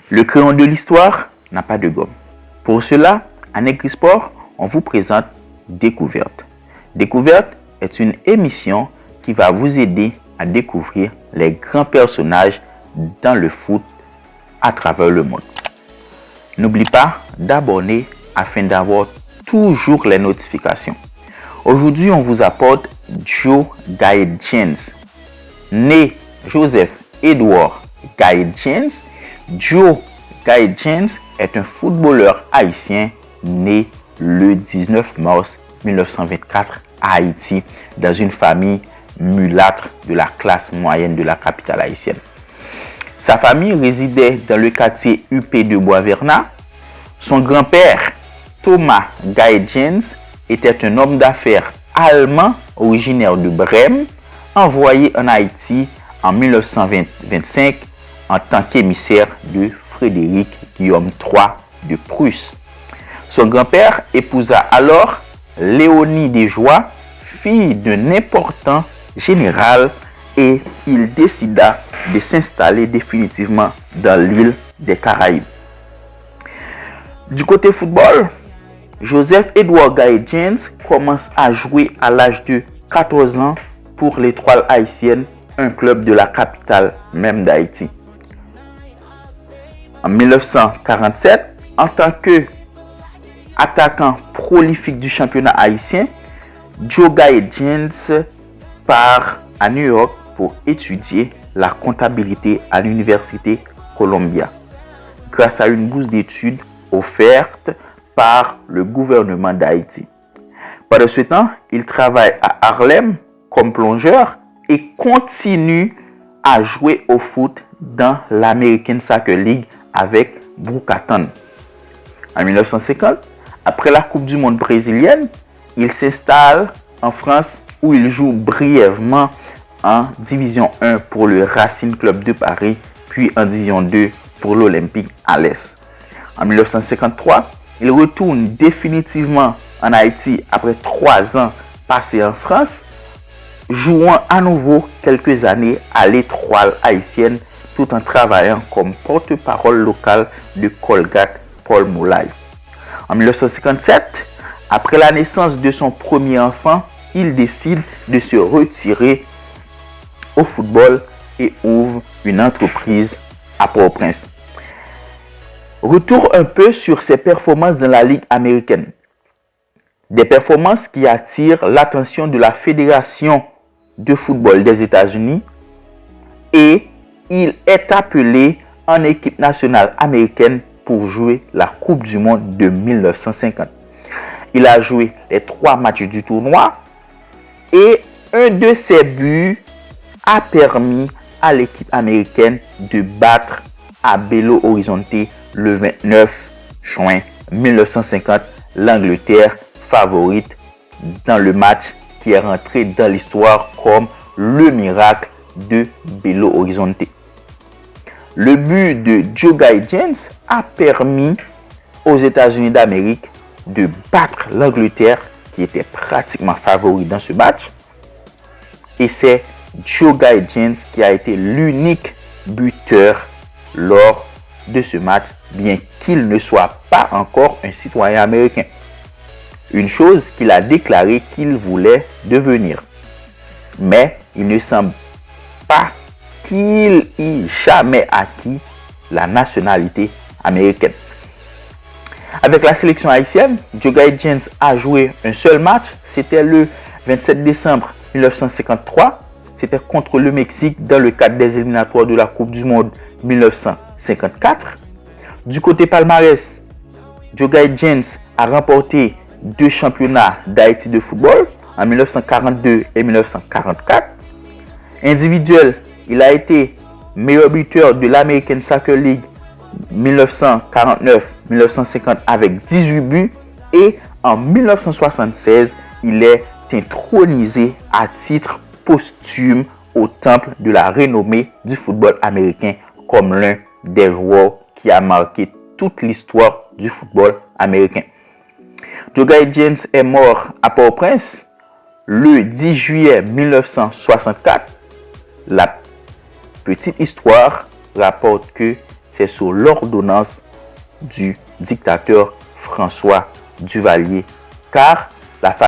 Le crayon de l'histoire n'a pas de gomme. Pour cela, à NegriSport, on vous présente Découverte. Découverte est une émission qui va vous aider à découvrir les grands personnages dans le foot à travers le monde. N'oublie pas d'abonner afin d'avoir toujours les notifications. Aujourd'hui, on vous apporte Joe Gaetjens. Né Joseph Edward Gaetjens, Joe Gaetjens est un footballeur haïtien né le 19 mars 1924 à Haïti dans une famille mulâtre de la classe moyenne de la capitale haïtienne. Sa famille résidait dans le quartier UP de Boisvernat. Son grand-père, Thomas Gaetjens, était un homme d'affaires allemand originaire de Brême, envoyé en Haïti en 1925 en tant qu'émissaire de Frédéric Guillaume III de Prusse. Son grand-père épousa alors Léonie Desjoie, fille d'un important général, et il décida de s'installer définitivement dans l'île des Caraïbes. Du côté football, Joseph Edward Gaetjens commence à jouer à l'âge de 14 ans pour l'Étoile haïtienne, un club de la capitale même d'Haïti. En 1947, en tant qu'attaquant prolifique du championnat haïtien, Joe Gaetjens part à New York pour étudier la comptabilité à l'université Columbia, grâce à une bourse d'études offerte par le gouvernement d'Haïti. Pendant ce temps, il travaille à Harlem comme plongeur et continue à jouer au foot dans l'American Soccer League avec Broucaton. En 1950, après la Coupe du Monde brésilienne, il s'installe en France où il joue brièvement en Division 1 pour le Racing Club de Paris, puis en Division 2 pour l'Olympique Alès. En 1953, il retourne définitivement en Haïti après 3 ans passés en France, jouant à nouveau quelques années à l'Étoile haïtienne tout en travaillant comme porte-parole local de Colgate Palmolive. En 1957, après la naissance de son premier enfant, il décide de se retirer au football et ouvre une entreprise à Port-au-Prince. Retour un peu sur ses performances dans la Ligue américaine. Des performances qui attirent l'attention de la Fédération de football des États-Unis, et il est appelé en équipe nationale américaine pour jouer la Coupe du Monde de 1950. Il a joué les 3 matchs du tournoi et un de ses buts a permis à l'équipe américaine de battre à Belo Horizonte le 29 juin 1950 l'Angleterre, favorite dans le match qui est rentré dans l'histoire comme le miracle de Belo Horizonte. Le but de Joe Gaetjens a permis aux États-Unis d'Amérique de battre l'Angleterre, qui était pratiquement favori dans ce match. Et c'est Joe Gaetjens qui a été l'unique buteur lors de ce match, bien qu'il ne soit pas encore un citoyen américain. Une chose qu'il a déclaré qu'il voulait devenir. Mais il ne semble pas qu'il ait jamais acquis la nationalité américaine. Avec la sélection haïtienne, Joe Gaetjens a joué un seul match. C'était le 27 décembre 1953. C'était contre le Mexique dans le cadre des éliminatoires de la Coupe du Monde 1954. Du côté palmarès, Joe Gaetjens a remporté 2 championnats d'Haïti de football en 1942 et 1944. Individuel, il a été meilleur buteur de l'American Soccer League 1949-1950 avec 18 buts, et en 1976, il est intronisé à titre posthume au temple de la renommée du football américain comme l'un des joueurs qui a marqué toute l'histoire du football américain. Joe Gaetjens est mort à Port-au-Prince le 10 juillet 1964. La petite histoire rapporte que c'est sous l'ordonnance du dictateur François Duvalier, car la